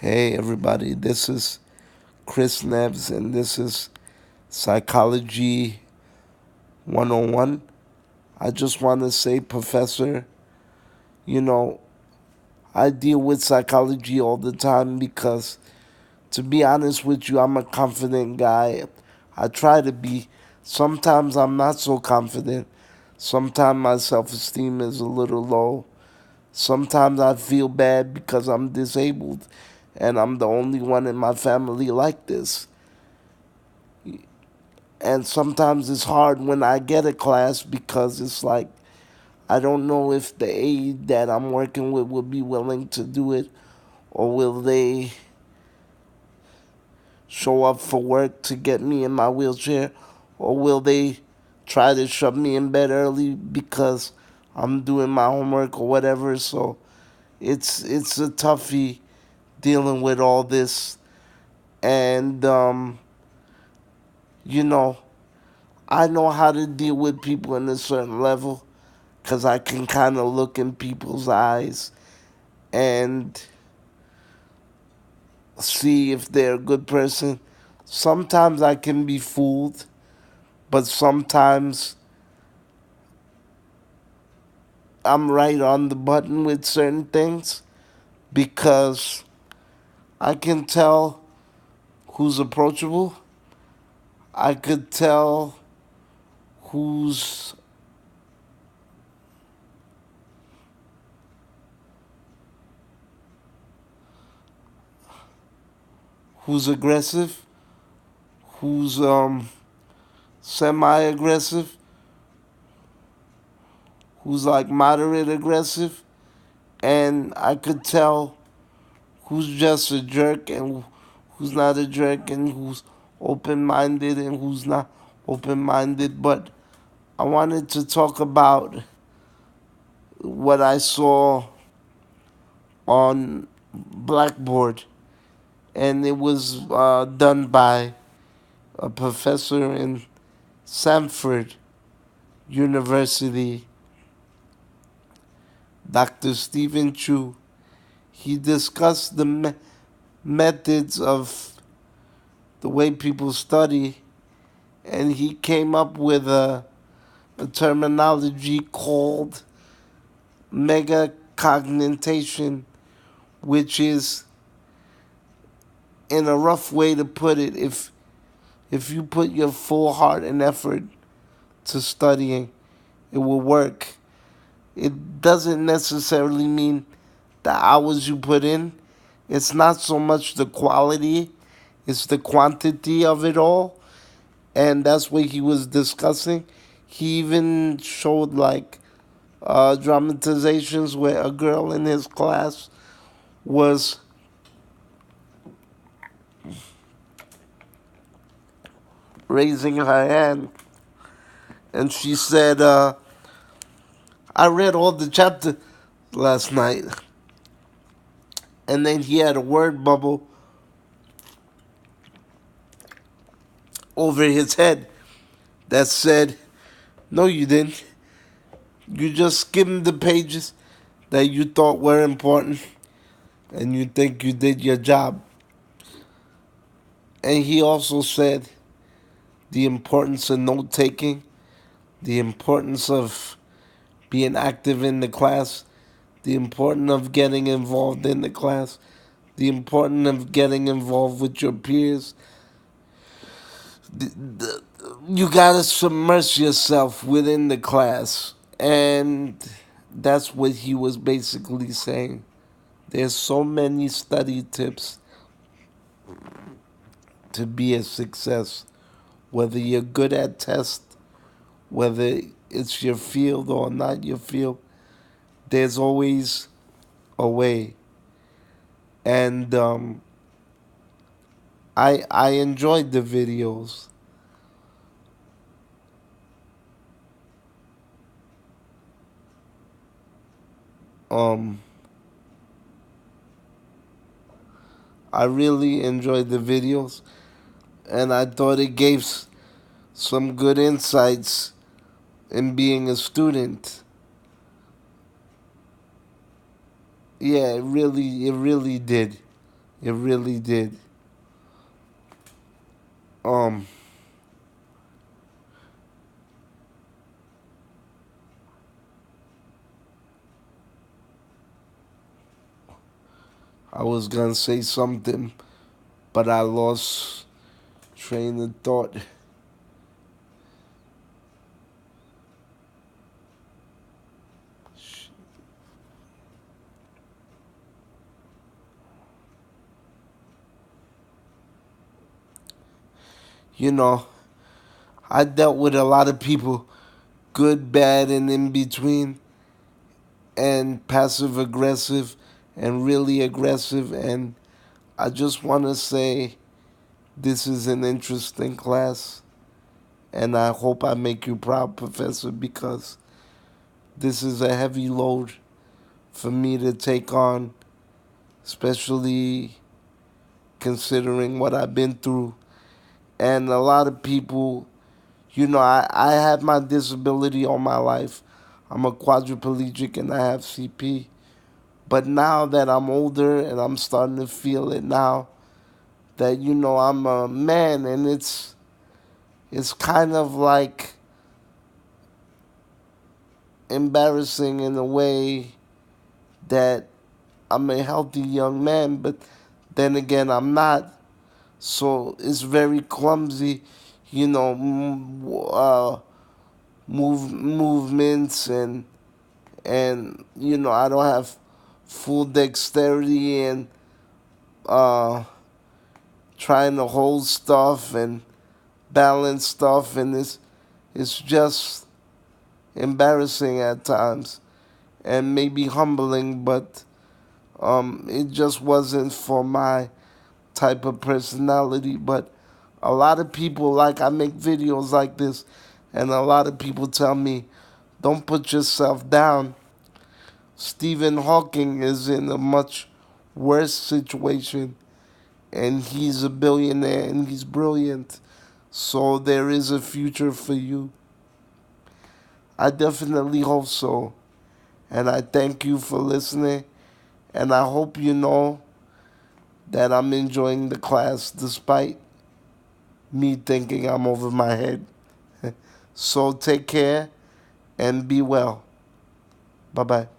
Hey everybody, this is Chris Neves and this is Psychology 101. I just want to say, Professor, you know, I deal with psychology all the time because, to be honest with you, I'm a confident guy. I try to be. Sometimes I'm not so confident. Sometimes my self esteem is a little low. Sometimes I feel bad because I'm disabled and I'm the only one in my family like this. And sometimes it's hard when I get a class because it's like I don't know if the aide that I'm working with will be willing to do it, or will they show up for work to get me in my wheelchair, or will they try to shove me in bed early because I'm doing my homework or whatever. So it's a toughie dealing with all this. And you know, I know how to deal with people in a certain level because I can kind of look in people's eyes and see if they're a good person. Sometimes I can be fooled, but sometimes I'm right on the button with certain things because I can tell who's approachable. I could tell who's aggressive, who's semi-aggressive, who's like moderate aggressive, and I could tell who's just a jerk and who's not a jerk and who's open-minded and who's not open-minded. But I wanted to talk about what I saw on Blackboard, and it was done by a professor in Stanford University, Dr. Stephen Chu. He discussed the methods of the way people study, and he came up with a terminology called megacognition, which is, in a rough way to put it, if you put your full heart and effort to studying, it will work. It doesn't necessarily mean the hours you put in. It's not so much the quality, it's the quantity of it all. And that's what he was discussing. He even showed like dramatizations where a girl in his class was raising her hand, and she said, I read all the chapter last night. And then he had a word bubble over his head that said, no, you didn't. You just skimmed the pages that you thought were important and you think you did your job. And he also said the importance of note taking, the importance of being active in the class, the importance of getting involved in the class, the importance of getting involved with your peers. You gotta submerge yourself within the class. And that's what he was basically saying. There's so many study tips to be a success. Whether you're good at tests, whether it's your field or not your field, there's always a way. And I enjoyed the videos. Um, I really enjoyed the videos, and I thought it gave some good insights in being a student. Yeah, it really did. It really did. Um, I was gonna say something, but I lost train of thought. You know, I dealt with a lot of people, good, bad, and in between, and passive aggressive, and really aggressive. And I just want to say this is an interesting class, and I hope I make you proud, Professor, because this is a heavy load for me to take on, especially considering what I've been through. And a lot of people, I had my disability all my life. I'm a quadriplegic and I have CP. But now that I'm older and I'm starting to feel it now, that I'm a man, and it's kind of like embarrassing in a way that I'm a healthy young man, but then again I'm not. So it's very clumsy, you know, movements, and I don't have full dexterity, and uh, trying to hold stuff and balance stuff, and it's just embarrassing at times and maybe humbling, but it just wasn't for my type of personality. But a lot of people, like, I make videos like this, and a lot of people tell me, don't put yourself down. Stephen Hawking is in a much worse situation, and he's a billionaire and he's brilliant. So there is a future for you. I definitely hope so. And I thank you for listening. And I hope you know that I'm enjoying the class despite me thinking I'm over my head. So take care and be well. Bye bye.